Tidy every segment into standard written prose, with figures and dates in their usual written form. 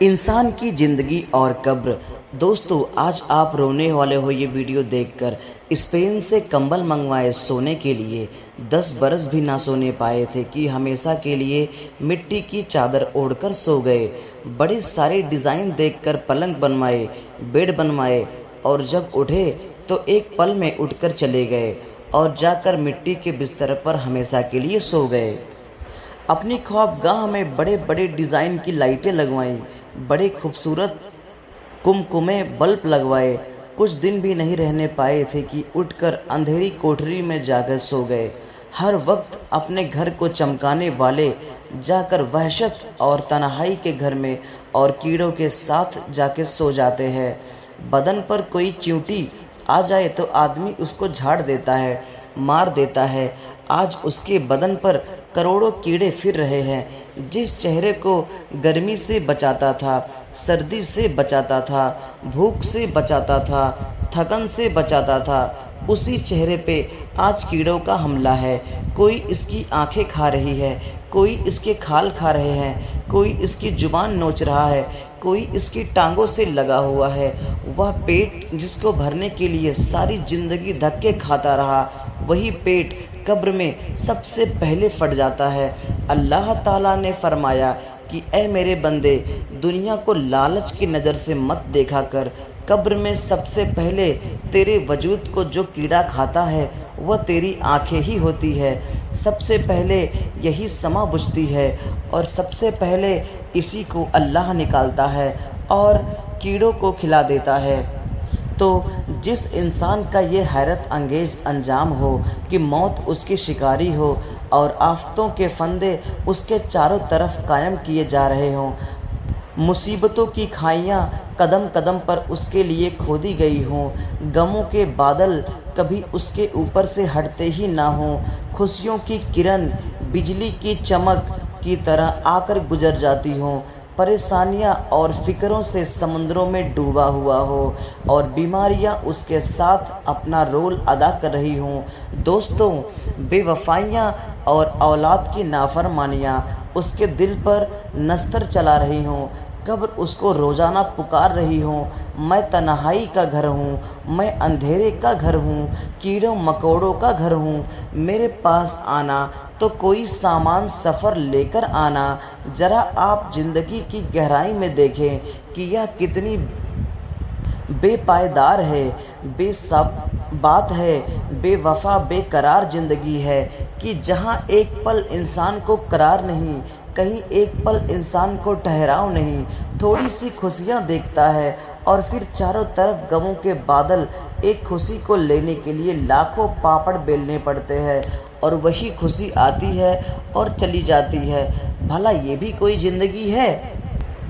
इंसान की ज़िंदगी और कब्र। दोस्तों, आज आप रोने वाले हो ये वीडियो देखकर। स्पेन से कंबल मंगवाए सोने के लिए, 10 बरस भी ना सोने पाए थे कि हमेशा के लिए मिट्टी की चादर ओढ़कर सो गए। बड़े सारे डिज़ाइन देखकर पलंग बनवाए, बेड बनवाए और जब उठे तो एक पल में उठकर चले गए और जाकर मिट्टी के बिस्तर पर हमेशा के लिए सो गए। अपनी ख्वाबगाह में बड़े बड़े डिज़ाइन की लाइटें लगवाईं, बड़े खूबसूरत कुमकुमे बल्ब लगवाए। कुछ दिन भी नहीं रहने पाए थे कि उठकर अंधेरी कोठरी में जाकर सो गए। हर वक्त अपने घर को चमकाने वाले जाकर वहशत और तन्हाई के घर में और कीड़ों के साथ जाके सो जाते हैं। बदन पर कोई चींटी आ जाए तो आदमी उसको झाड़ देता है, मार देता है। आज उसके बदन पर करोड़ों कीड़े फिर रहे हैं। जिस चेहरे को गर्मी से बचाता था, सर्दी से बचाता था, भूख से बचाता था, थकन से बचाता था, उसी चेहरे पे आज कीड़ों का हमला है। कोई इसकी आंखें खा रही है, कोई इसके खाल खा रहे हैं, कोई इसकी जुबान नोच रहा है, कोई इसकी टांगों से लगा हुआ है। वह पेट जिसको भरने के लिए सारी ज़िंदगी धक्के खाता रहा, वही पेट कब्र में सबसे पहले फट जाता है। अल्लाह ताला ने फरमाया कि ऐ मेरे बंदे, दुनिया को लालच की नज़र से मत देखा कर। कब्र में सबसे पहले तेरे वजूद को जो कीड़ा खाता है वह तेरी आंखें ही होती है। सबसे पहले यही समा बुझती है और सबसे पहले इसी को अल्लाह निकालता है और कीड़ों को खिला देता है। तो जिस इंसान का ये हैरत अंगेज अंजाम हो कि मौत उसकी शिकारी हो और आफतों के फंदे उसके चारों तरफ कायम किए जा रहे हों, मुसीबतों की खाइयाँ कदम कदम पर उसके लिए खोदी गई हों, गमों के बादल कभी उसके ऊपर से हटते ही ना हों, खुशियों की किरण बिजली की चमक की तरह आकर गुजर जाती हों, परेशानियां और फ़िक्रों से समुद्रों में डूबा हुआ हो और बीमारियां उसके साथ अपना रोल अदा कर रही हों। दोस्तों, बेवफाइयां और औलाद की नाफरमानियां उसके दिल पर नस्तर चला रही हों, कब्र उसको रोज़ाना पुकार रही हों। मैं तन्हाई का घर हूँ, मैं अंधेरे का घर हूँ, कीड़ों मकोड़ों का घर हूँ। मेरे पास आना तो कोई सामान सफ़र लेकर आना। ज़रा आप ज़िंदगी की गहराई में देखें कि यह कितनी बेपायदार है, बेसबात है, बेवफा बेकरार ज़िंदगी है कि जहाँ एक पल इंसान को करार नहीं, कहीं एक पल इंसान को ठहराव नहीं। थोड़ी सी खुशियाँ देखता है और फिर चारों तरफ गमों के बादल। एक खुशी को लेने के लिए लाखों पापड़ बेलने पड़ते हैं और वही खुशी आती है और चली जाती है। भला ये भी कोई ज़िंदगी है?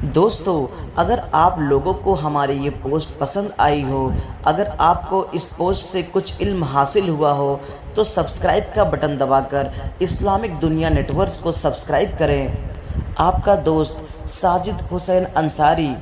दोस्तों, अगर आप लोगों को हमारी ये पोस्ट पसंद आई हो, अगर आपको इस पोस्ट से कुछ इल्म हासिल हुआ हो, तो सब्सक्राइब का बटन दबाकर इस्लामिक दुनिया नेटवर्क्स को सब्सक्राइब करें। आपका दोस्त साजिद हुसैन अंसारी।